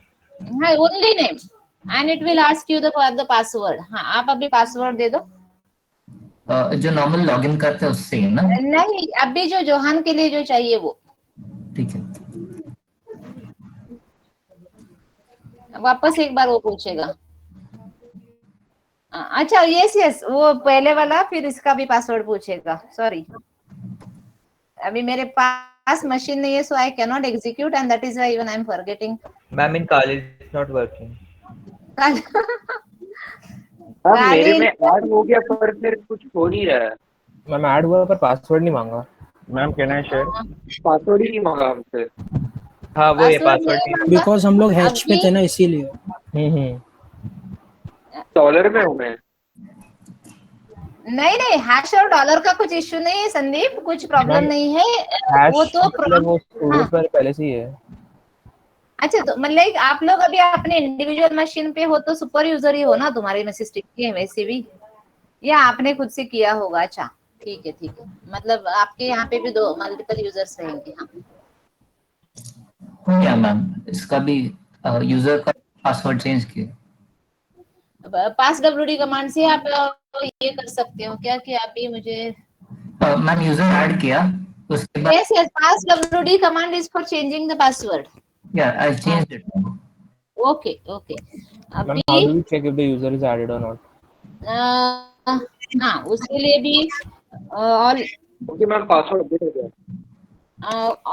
Only name and it will ask you the password. आप अभी पासवर्ड दे दो. जो नॉर्मल लॉगिन करते हैं उससे ना? नहीं, अभी जो जोहान के लिए जो चाहिए वो. ठीक है, वापस एक बार वो पूछेगा. अच्छा यस वो पहले वाला, फिर इसका भी पासवर्ड पूछेगा. सॉरी, अभी मेरे पास मशीन नहीं है, so I can not execute and that is why even I am forgetting. Ma'am in college it's not working. मेरे में ऐड हो गया पर फिर कुछ हो नहीं रहा है. मैम ऐड हुआ पर पासवर्ड नहीं मांगा. Ma'am can I share? Password ही नहीं मांगा हमसे. वो ये पासवर्ड बिकॉज़ हम लोग हैच पे थे ना, इसीलिए. डॉलर में हूँ मैं. नहीं हैश और डॉलर का कुछ इश्यू नहीं है संदीप, कुछ प्रॉब्लम नहीं है. वो तो वो पर पहले से ही है. अच्छा, तो मतलब आप लोग अभी अपने इंडिविजुअल मशीन पे हो तो सुपर यूजर ही हो ना, तुम्हारी में सिस्टम की है वैसे भी, या आपने खुद से किया होगा? अच्छा ठीक है, मतलब आपके यहाँ पे भी दो मल्टीपल यूजर्स रहेंगे. क्या मैम इसका भी यूजर का पासवर्ड चेंज किया? पास wd कमांड से आप ये कर सकते हो क्या कि अभी मुझे मैम यूजर ऐड किया उसके बाद. yes pass wd command is for changing the password. Yeah, I changed it. Okay. अभी how do we check if the user is added or not? उसके लिए भी all okay ma'am password update हो गया.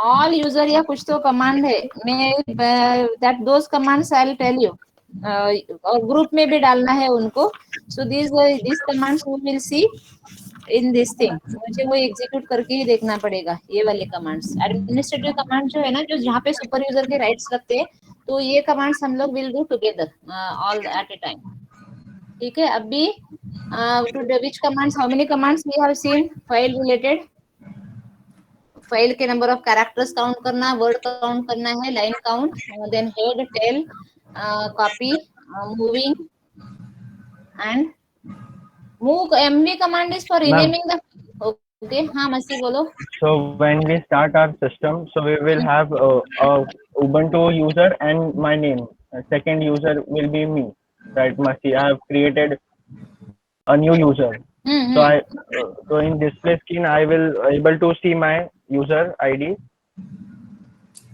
all user या कुछ तो command है. मैं that those commands I'll tell you. और ग्रुप में भी डालना है उनको. So this commands we will see in this thing. मुझे वो एग्जीक्यूट करके ही देखना पड़ेगा ये वाले कमांड्स. एडमिनिस्ट्रेटिव कमांड जो है ना, जो जहाँ पे सुपर यूजर के राइट्स लगते हैं, तो ये कमांड्स हम लोग will do together all at a time. ठीक है, अभी which commands, how many commands we have seen? File related, file के नंबर ऑफ कैरेक्टर्स काउंट करना, वर्ड काउंट करना है, line count, then head, tail, copy, moving and move. mv command is for renaming the. Okay, मसी बोलो. So when we start our system, so we will have a Ubuntu user and my name. Second user will be me, right? Masi, I have created a new user. So so in display screen I will able to see my user ID.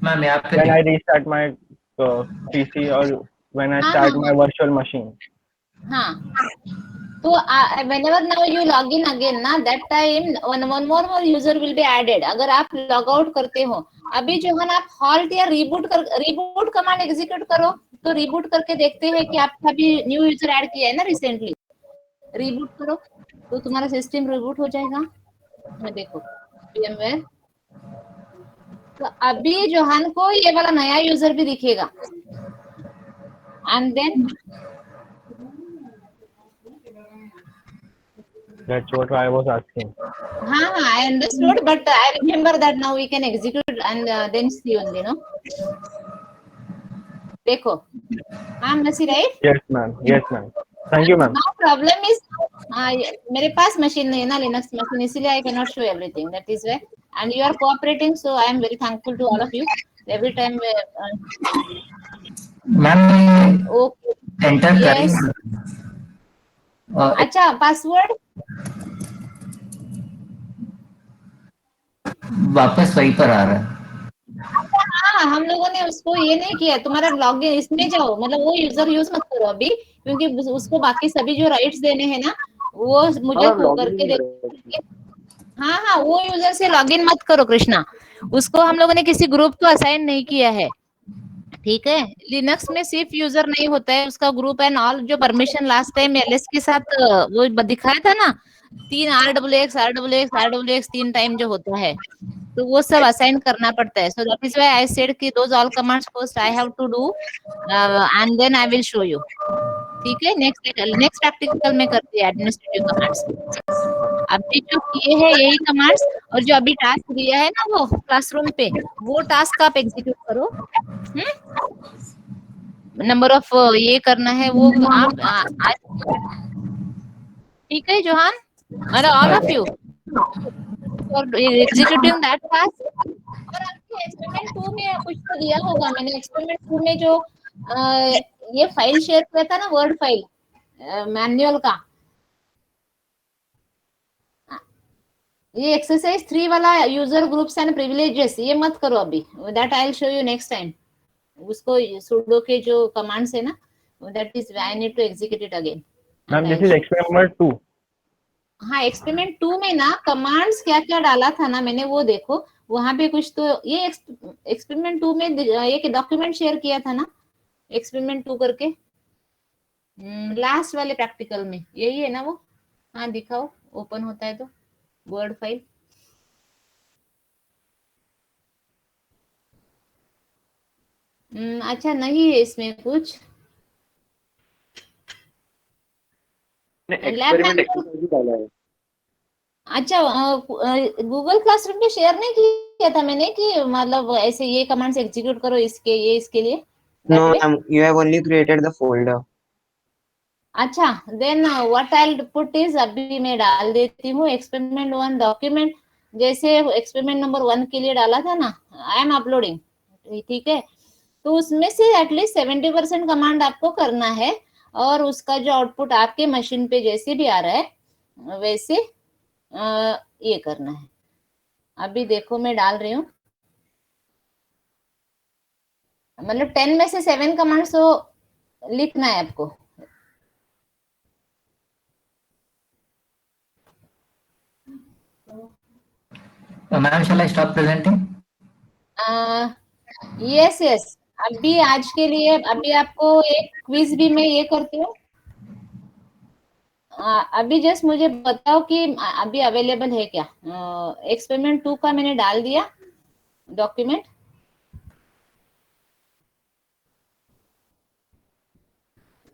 Ma'am यहाँ पे When I restart my PC or when I start my virtual machine. हाँ, तो whenever now you log in again ना, that time one more user will be added. अगर आप log out करते हो, अभी जो है ना आप हॉल्ट या रिबूट कमांड एग्जीक्यूट करो, तो रिबूट करके देखते हैं कि आपका भी न्यू यूजर ऐड किया है ना रिसेंटली, रिबूट करो तो तुम्हारा सिस्टम रिबूट हो जाएगा। मैं देखो VMware, तो अभी जोहान को ये वाला नया यूजर भी दिखेगा। And then That's what I was asking. हाँ, I understood, but I remember that now we can execute and then see only, no? देखो, हाँ मसी right? Yes ma'am. Yes ma'am. Thank you ma'am. Now problem is, मेरे पास machine नहीं है ना Linux machine, इसलिए I cannot show everything. That is why, and you are cooperating, so I am very thankful to all of you. Every time, ma'am okay. Enter Yes. करें अच्छा, password वापस वहीं पर आ रहा है। हाँ, हम लोगों ने उसको ये नहीं किया। तुम्हारा लॉगिन इसमें जाओ, मतलब वो यूजर यूज मत करो अभी, क्योंकि उसको बाकी सभी जो राइट्स देने हैं ना, वो मुझे करके दे। हाँ, वो यूजर से लॉगिन मत करो कृष्णा, उसको हम लोगों ने किसी ग्रुप को असाइन नहीं किया है, ठीक है? लिनक्स में सिर्फ यूजर नहीं होता है, उसका ग्रुप एंड ऑल जो परमिशन लास्ट टाइम एलएस के साथ वो दिखाया था ना, 3 RWX 3 टाइम जो होता है, तो वो सब असाइन करना पड़ता है। So that is why I said कि those all commands first I have to do and then I will show you, ठीक है? नेक्स्ट प्रैक्टिकल में करते हैं एडमिनिस्ट्रेटिव कमांड्स। अभी जो किए हैं यही कमांड्स, और जो अभी टास्क दिया है ना वो क्लासरूम पे, वो टास्क आप एग्जीक्यूट करो। नंबर ऑफ ये करना है वो आप ठीक है जोहान, और all of you for executing that task. और आपके एक्सपेरिमेंट 2 में कुछ तो दिया होगा, मैंने एक्सपेरिमेंट 2 में जो ये फाइल शेयर किया था ना, वर्ड फाइल मैनुअल का, ये एक्सरसाइज 3 वाला यूजर ग्रुप्स एंड प्रिविलेजेस, ये मत करो अभी, that I will show you next time. उसको सुडो के जो कमांड्स है ना, that is I need to execute it again. Ma'am this is experiment 2। हाँ, एक्सपेरिमेंट 2 में ना कमांड्स क्या क्या डाला था ना मैंने, वो देखो वहां पे कुछ तो, ये एक्सपेरिमेंट 2 में एक डॉक्यूमेंट शेयर किया था ना एक्सपेरिमेंट 2 करके, लास्ट वाले प्रैक्टिकल में, यही है ना वो? हाँ दिखाओ, ओपन होता है तो वर्ड फाइल। अच्छा नहीं है इसमें कुछ, एक्सपेरिमेंट एक्सरसाइज डाला है। अच्छा गूगल क्लासरूम पे शेयर नहीं किया था मैंने कि मतलब ऐसे ये कमांड्स एग्जीक्यूट करो इसके लिए? No, ma'am, you have only created the folder. अच्छा, then what I will put is, अभी मैं डाल देती हूँ एक्सपेरिमेंट 1 डॉक्यूमेंट, जैसे एक्सपेरिमेंट नंबर 1 के लिए डाला था ना, आई एम अपलोडिंग, ठीक है? तो उसमें से एटलीस्ट 70% कमांड आपको करना है, और उसका जो आउटपुट आपके मशीन पे जैसे भी आ रहा है वैसे ये करना है। अभी देखो मैं डाल रही हूँ, मतलब 10 में से 7 कमांड्स तो लिखना है आपको। Ma'am shall I stop presenting? Yes, अभी आज के लिए अभी आपको एक क्विज भी मैं ये करती हूँ। अभी जस्ट मुझे बताओ कि अभी अवेलेबल है क्या? एक्सपेरिमेंट 2 का मैंने डाल दिया डॉक्यूमेंट,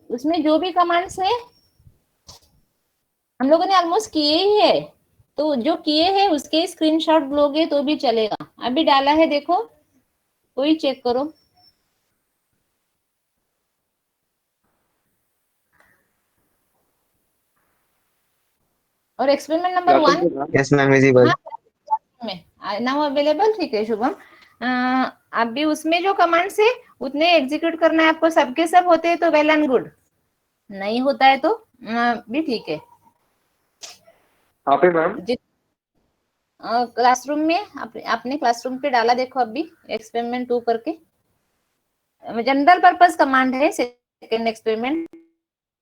उसमें जो भी कमांड्स है हम लोगों ने ऑलमोस्ट किए ही है, तो जो किए हैं उसके स्क्रीनशॉट लोगे तो भी चलेगा। अभी डाला है देखो, कोई चेक करो। और experiment number 1 Yes, ma'am, visible. में नाउ अवेलेबल, ठीक है शुभम? अभी उसमें जो कमांड्स है उतने एग्जीक्यूट करना है आपको, सबके सब होते हैं तो वेल एंड गुड, नहीं होता है तो भी ठीक है। हाँ पे मैम। क्लासरूम में आपने क्लासरूम पे डाला, देखो अभी एक्सपेरिमेंट 2 करके, जनरल पर्पस कमांड है सेकंड एक्सपेरिमेंट।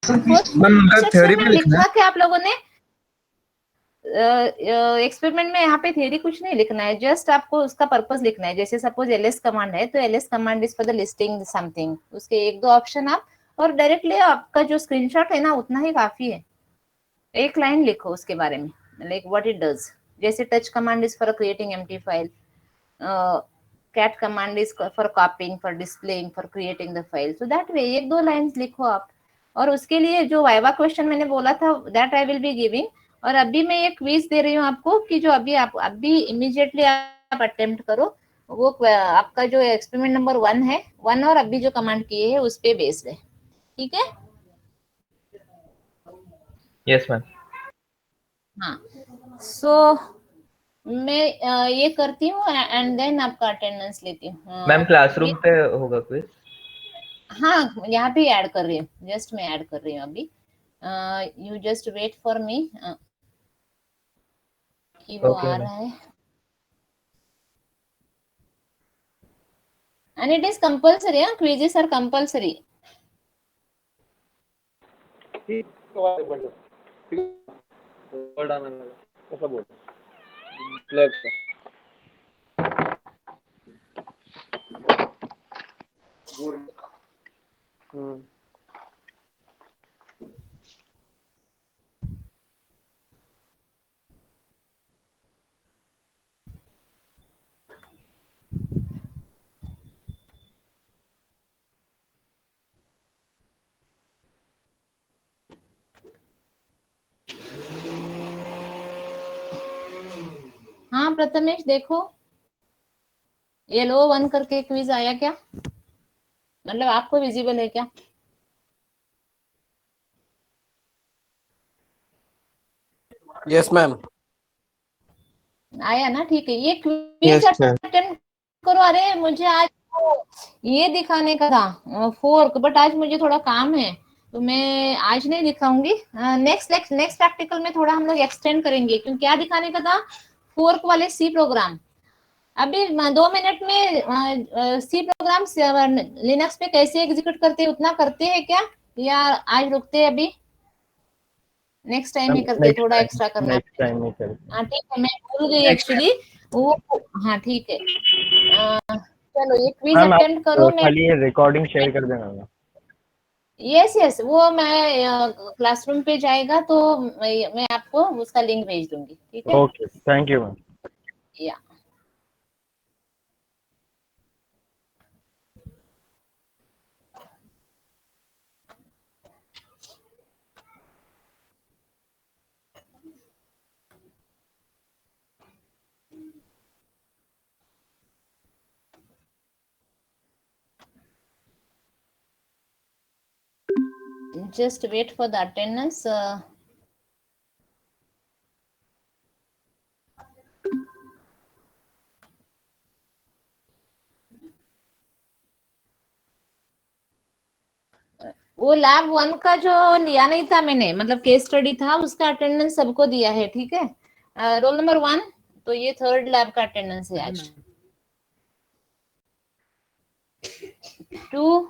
मैम उनका थ्योरी भी लिखना लिखा है। कि आप लोगों ने एक्सपेरिमेंट में यहाँ पे थ्योरी कुछ नहीं लिखना है, जस्ट आपको उसका पर्पस लिखना है। जैसे सपोज एलएस कमांड है तो LS command is for the listing something, उसके 1-2 ऑप्शन आप, और डायरेक्टली आपका जो स्क्रीनशॉट है ना उतना ही काफी है, एक लाइन लिखो उसके बारे में, लाइक व्हाट इट डज। जैसे touch command is for creating empty file, cat command is for copying, for displaying, for creating the file, so that way 1-2 lines लिखो आप। और उसके लिए जो वाइवा क्वेश्चन मैंने बोला था that I will be giving, और अभी मैं एक क्विज दे रही हूँ आपको कि जो अभी इमीडिएटली आप अटेम्प्ट करो, वो आपका जो एक्सपेरिमेंट नंबर 1 है, 1 और अभी जो कमांड किए है उस पे बेस्ड है, ठीक है? Yes ma'am. हाँ, सो मैं ये करती हूँ एंड देन आपका अटेंडेंस लेती हूँ। मैम क्लासरूम पे होगा क्विज? हाँ, यहाँ पे ऐड कर रही हूँ, जस्ट मैं ऐड कर रही हूँ अभी। You just wait for me कि वो Okay, आ ma'am. रहा है। And it is compulsory, quizzes are compulsory. ऐसा बोल मतलब हाँ प्रथमेश देखो, येलो 1 करके क्विज आया क्या? मतलब आपको विजिबल है क्या? Yes ma'am. आया ना, ठीक है। ये क्विज Yes, ma'am. अटेंड करो। अरे मुझे आज ये दिखाने का था फोर्क, बट आज मुझे थोड़ा काम है तो मैं आज नहीं दिखाऊंगी। नेक्स्ट प्रैक्टिकल में थोड़ा हम लोग एक्सटेंड करेंगे, क्योंकि क्या दिखाने का था, फोर्क वाले सी प्रोग्राम। अभी 2 मिनट में सी प्रोग्राम लिनक्स पे कैसे एग्जीक्यूट करते हैं उतना करते हैं क्या, या आज रुकते हैं? अभी नेक्स्ट टाइम ही करते हैं, थोड़ा एक्स्ट्रा करना नेक्स्ट पड़ेगा। टाइम में चल। हाँ ठीक है, मैं भूल गई एक्चुअली वो। हाँ ठीक है, चलो ये क्विज मैम अटेम्प्ट आप करो। मैं खाली ये रिकॉर्डिंग शेयर कर देना ना। यस वो मैं क्लासरूम पे जाएगा तो मैं आपको उसका लिंक भेज दूंगी, ठीक है? Okay, thank you ma'am. या just wait for the attendance. वो लैब 1 का जो लिया नहीं था मैंने, मतलब केस स्टडी था, उसका अटेंडेंस सबको दिया है, ठीक है? रोल नंबर 1, तो ये 3rd लैब का अटेंडेंस है आज। 2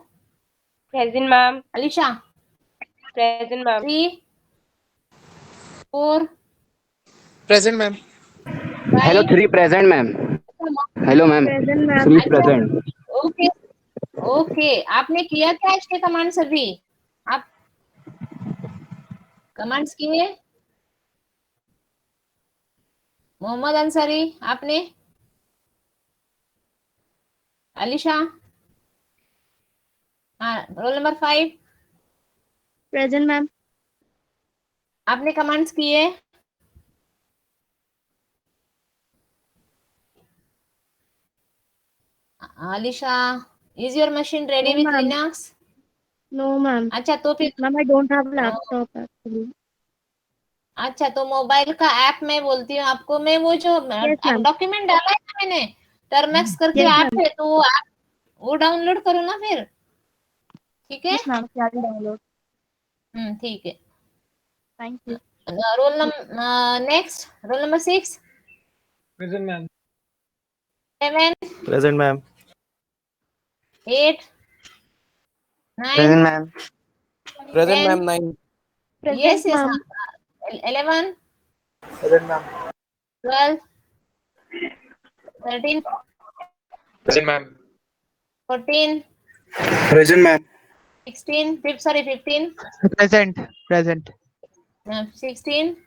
present ma'am. Alisha present ma'am. 3 4 present ma'am. Hello, 3 present, ma'am. Hello, ma'am. Present ma'am. 3 present. Okay okay, आपने किया क्या आज के कमांड सभी? आप कमांड्स किए? मोहम्मद अंसारी आपने? अलीशा? हाँ, रोल नंबर 5 प्रेजेंट मैम। आपने कमांड्स किए? Alisha, is your machine ready No, with ma'am. Linux? No ma'am. अच्छा तो फिर ma'am I don't have laptop actually. अच्छा तो मोबाइल का ऐप मैं बोलती हूँ आपको, मैं वो जो Yes, ma'am. डॉक्यूमेंट डाला है ना मैंने, टर्मेक्स करके Yes, ऐप ma'am. है, तो वो ऐप वो डाउनलोड करो ना फिर, ठीक है? Yes, ma'am. क्या डाउनलोड? ठीक है। Thank you. roll number next. Roll number 6. Present, ma'am. 7, Present, ma'am. 8, 9, Present, ma'am. Present, 10. ma'am. 9. Yes, Present, yes. ma'am. 11, Present, ma'am. 12, 13, Present, ma'am. 14, Present, ma'am. 16, 15, Present. 16,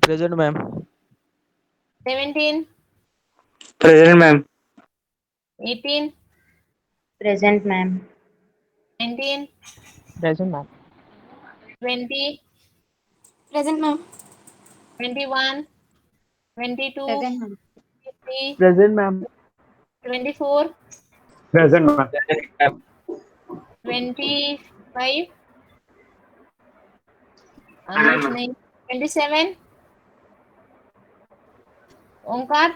Present, ma'am. 17, Present, ma'am. 18, Present, ma'am. 19, Present, ma'am. 20, Present, ma'am. 21, 22, Present, ma'am. 23, Present, ma'am. 24, Present, ma'am. 25, अनुज नहीं, 27, ओंकार,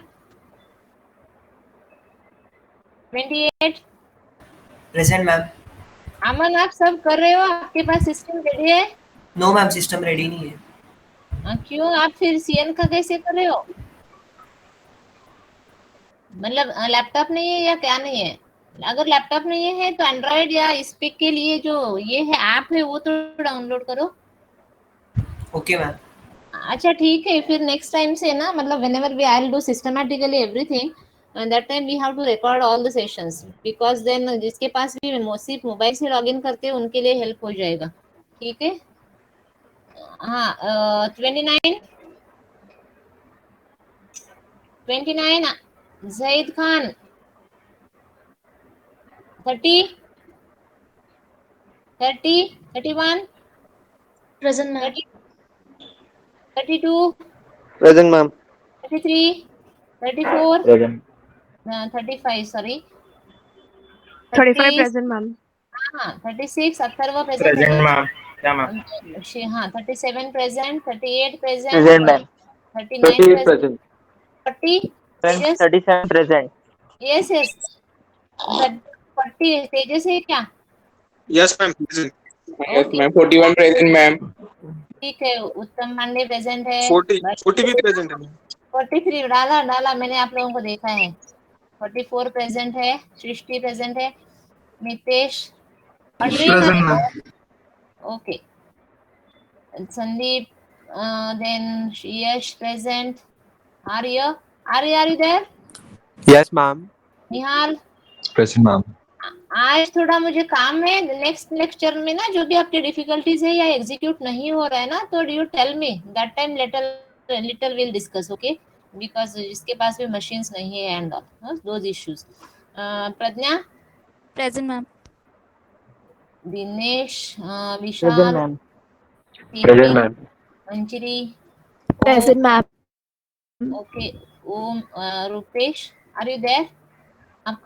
28, present ma'am. अमन आप सब कर रहे हो? आपके पास system ready है? No ma'am, system ready नहीं है। क्यों? आप फिर सीएन का कैसे कर रहे हो? मतलब लैपटॉप नहीं है या क्या नहीं है? अगर लैपटॉप नहीं है तो एंड्रॉइड या स्पीक के लिए जो ये है ऐप है वो तो डाउनलोड करो। Okay ma'am. अच्छा ठीक है, फिर नेक्स्ट टाइम से ना, मतलब whenever we I'll do systematically everything and that time we have to record all the sessions because then जिसके पास भी सिर्फ मोबाइल से लॉगिन करते हैं उनके लिए हेल्प हो जाएगा। ठीक है? हाँ 29 Zahid Khan, 30 31 Present, ma'am. 32 Present, ma'am. 33 34 Present. 35 sorry 35 present, ma'am. हाँ 36 अथर्व प्रेजेंट प्रेजेंट है। मैम। क्या मैम? हाँ 37 present, 38 present, Present, ma'am. 39 present, present. 40 Friends, तेजस, 37 present. यस यस 40 तेजस है क्या? Yes, ma'am. Present. Yes, ma'am. 41 present, ma'am. ठीक है, उत्तम पांडे प्रेजेंट है। 40 भी present है, ma'am. 43 डाला मैंने आप लोगों को देखा है। 44 प्रेजेंट है, सृष्टि प्रेजेंट है, Nitesh okay, Sandeep, then Yash present, Arya are you there? Yes, ma'am. Nihal, Present, ma'am. आज थोड़ा मुझे काम है। नेक्स्ट लेक्चर में ना जो भी आपके डिफिकल्टीज है या एग्जीक्यूट नहीं हो रहा है ना, तो you tell me, that time little will discuss, okay? Because जिसके पास भी मशीन्स नहीं है and all those issues. Pragya, Present, ma'am. Dinesh, Present, Vishal, ma'am. Present, ma'am. Manjari, Present, ma'am. Okay, Om, Rupesh, are you there?